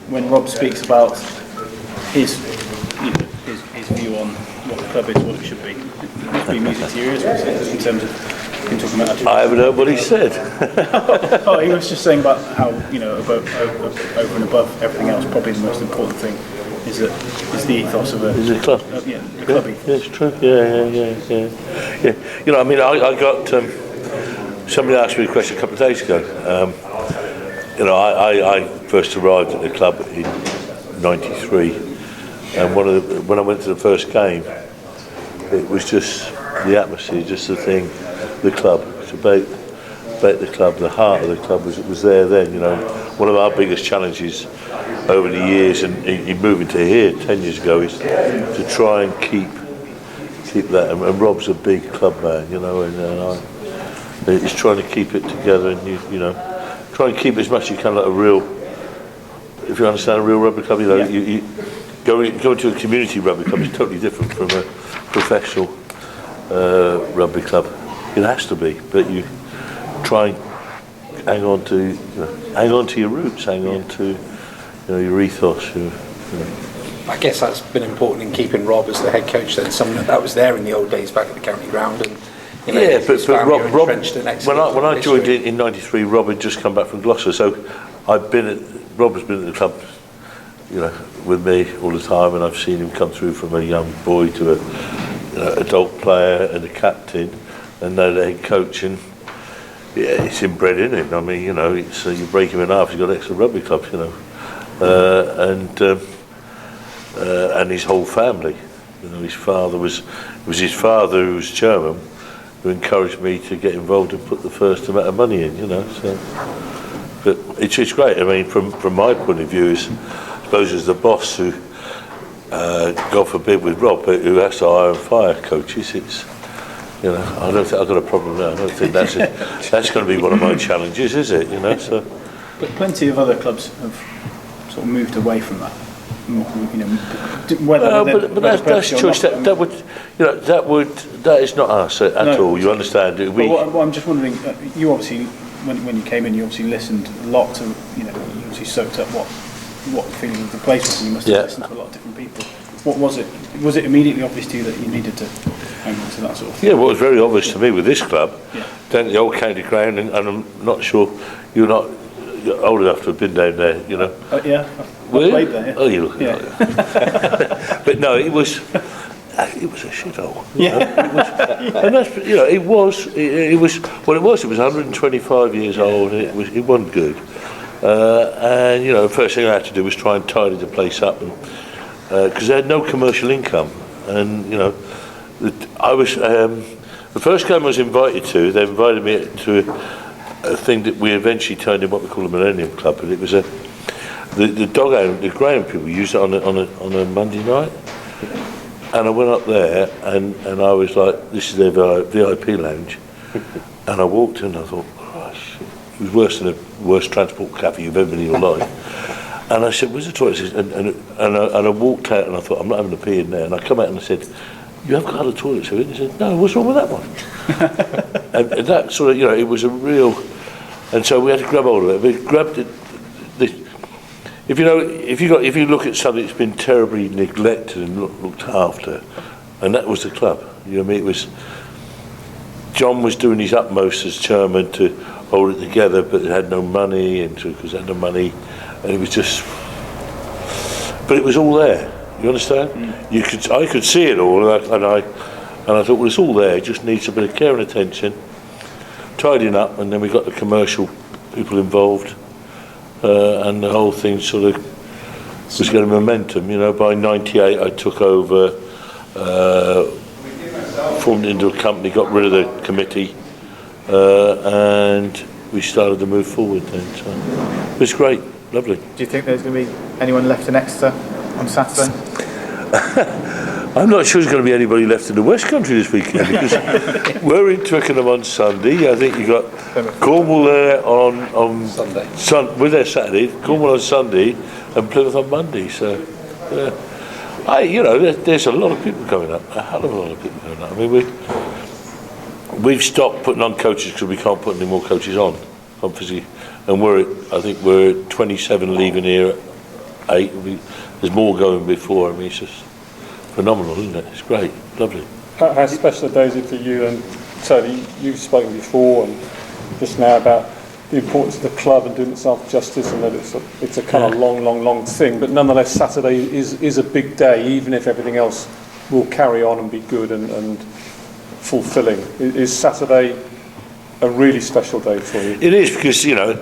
when Rob speaks about his view on what the club is, what it should be, it must be music to your ears, in terms of him talking about. I haven't heard what he said. Oh, he was just saying about how, you know, over and above everything else, probably the most important thing is the ethos of the club. The club ethos. Yeah, it's true. Yeah. You know, I mean, I got somebody asked me a question a couple of days ago. You know, I first arrived at the club in '93, and when I went to the first game, it was just the atmosphere, just the thing, the club. It's about the club, the heart of the club was there then. You know, one of our biggest challenges over the years, and in moving to here 10 years ago, is to try and keep that. And Rob's a big club man, you know, and he's trying to keep it together, and you know, try and keep as much as you can like a real. If you understand a real rugby club, you know, you going to a community rugby club is totally different from a professional rugby club. It has to be, but you try and hang on to your roots, hang on to your ethos. I guess that's been important in keeping Rob as the head coach. Then something that was there in the old days back at the county ground, and you know, yeah, but Rob when I joined in '93, Rob had just come back from Gloucester, so Rob has been at the club, you know, with me all the time, and I've seen him come through from a young boy to a adult player and a captain, and now the head coach, and yeah, it's inbred in him. I mean, you know, it's you break him in half, he's got extra rugby clubs, you know, and his whole family. You know, his father was his father who was chairman, who encouraged me to get involved and put the first amount of money in. You know, so but it's great. I mean, from my point of view, I suppose as the boss who, God forbid, with Rob, who has to hire and fire coaches, it's. You know, I don't think I've got a problem there. I don't think that's going to be one of my challenges, is it? You know, so. But plenty of other clubs have sort of moved away from that. You know, but that's choice. That is not us at all. You understand? I'm just wondering. You obviously, when you came in, you obviously listened a lot to. You know, you obviously soaked up what the feeling of the place was, and you must have listened to a lot of different people. What was it? Was it immediately obvious to you that you needed to hang on to that sort of thing? Yeah, well, it was very obvious to me with this club, down at the old county ground, and I'm not sure you're not old enough to have been down there, you know. Yeah, I played there. Yeah. Oh, you look. Yeah. But no, it was a shithole. Yeah. And that's, you know, it was It was 125 years old, and it wasn't good. And you know, the first thing I had to do was try and tidy the place up, and because they had no commercial income, and you know, I was the first game I was invited to. They invited me to a thing that we eventually turned in what we call a Millennium Club, and it was the Graham people used it on a Monday night, and I went up there and I was like, this is their VIP lounge, and I walked in and I thought, gosh, it was worse than the worst transport cafe you've ever been in your life. And I said, where's the toilet? And I walked out and I thought, I'm not having a pee in there. And I come out and I said, you haven't got a toilet, so he said, no, what's wrong with that one? and that sort of, you know, it was a real, and so we had to grab hold of it. We grabbed it. If you look at something that's been terribly neglected and looked after, and that was the club. You know what I mean? It was, John was doing his utmost as chairman to hold it together, but it had no money, and because it had no money. And it was just, but it was all there. You understand? I could see it all, and I thought, well, it's all there. It just needs a bit of care and attention, tidying up, and then we got the commercial people involved, and the whole thing sort of was getting momentum. You know, by '98, I took over, formed it into a company, got rid of the committee, and we started to move forward. Then, so it was great. Lovely. Do you think there's going to be anyone left in Exeter on Saturday? I'm not sure there's going to be anybody left in the West Country this weekend, because we're in Twickenham on Sunday. I think you got Cornwall there on Sunday. We're there Saturday. Cornwall on Sunday, and Plymouth on Monday. So, there's a lot of people coming up. A hell of a lot of people coming up. I mean, we've stopped putting on coaches because we can't put any more coaches on, obviously. And we're at 27 leaving here 8. There's more going before. I mean, it's just phenomenal, isn't it? It's great, lovely. How special a day is it for you? And Tony, you've spoken before and just now about the importance of the club and doing itself justice, and that it's a kind of long thing. But nonetheless, Saturday is a big day, even if everything else will carry on and be good and fulfilling. Is Saturday a really special day for you? It is, because, you know,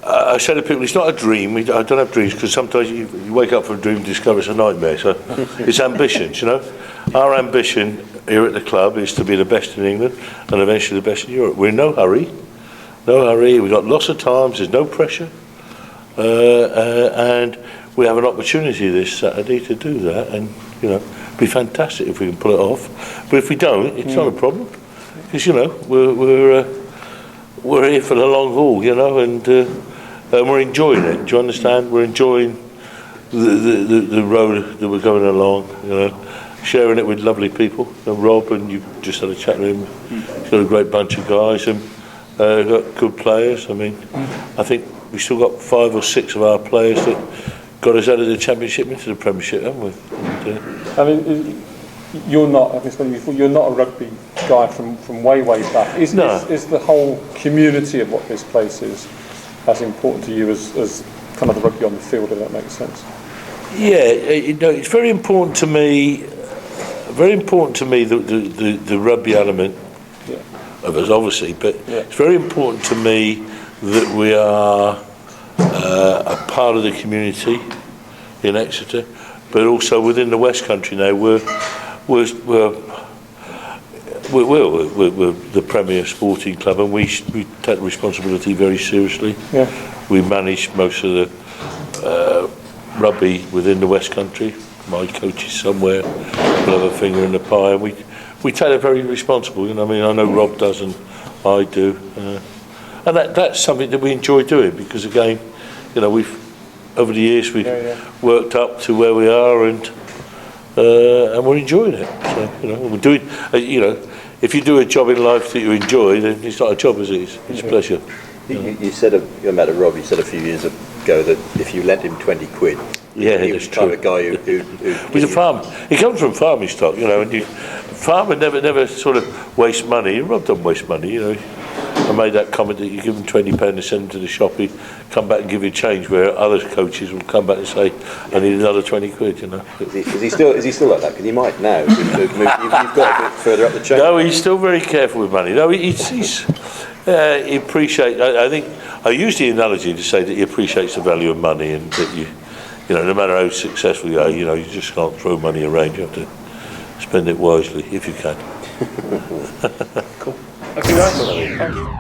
I say to people, it's not a dream. I don't have dreams, because sometimes you wake up from a dream and discover it's a nightmare. So it's ambitions, you know. Our ambition here at the club is to be the best in England and eventually the best in Europe. We're in no hurry. No hurry. We've got lots of times. There's no pressure. And we have an opportunity this Saturday to do that, and, you know, it'd be fantastic if we can pull it off. But if we don't, it's not a problem, because, you know, we're here for the long haul, you know, and we're enjoying it. Do you understand? We're enjoying the road that we're going along, you know, sharing it with lovely people. And Rob, and you've just had a chat with him. He's got a great bunch of guys, and got good players. I mean, I think we still got 5 or 6 of our players that got us out of the Championship into the Premiership, haven't we? And, I mean, you're not, I've spoken before, you're not a rugby guy from way back. Is the whole community of what this place is as important to you as kind of the rugby on the field, if that makes sense? Yeah, you know, it's very important to me. Very important to me, the rugby element of us, obviously, but it's very important to me that we are a part of the community in Exeter, but also within the West Country now. We're the premier sporting club, and we take responsibility very seriously. Yeah. We manage most of the rugby within the West Country. My coach is somewhere, will have a finger in the pie, and we take it very responsible. You know, I mean, I know Rob does, and I do, and that's something that we enjoy doing, because again, you know, over the years we've worked up to where we are, and we're enjoying it. So, you know, we're doing. You know, if you do a job in life that you enjoy, then it's not a job, is it? It's a pleasure. You said, you met Rob, you said a few years ago that if you lent him 20 quid, he was the type of guy who he's a farmer. He comes from farming stock, you know, and farmer never sort of waste money. Rob doesn't waste money, you know. I made that comment that you give him £20 and send him to the shop, he'd come back and give you change, where other coaches will come back and say, I need another 20 quid, you know. Is he still like that? Because he might now. You've got a bit further up the chain. No, he's still very careful with money. No, he appreciates. I think I use the analogy to say that he appreciates the value of money, and that you know, no matter how successful you are, you know, you just can't throw money around. You have to spend it wisely if you can. Cool. Okay, guys. Thank you.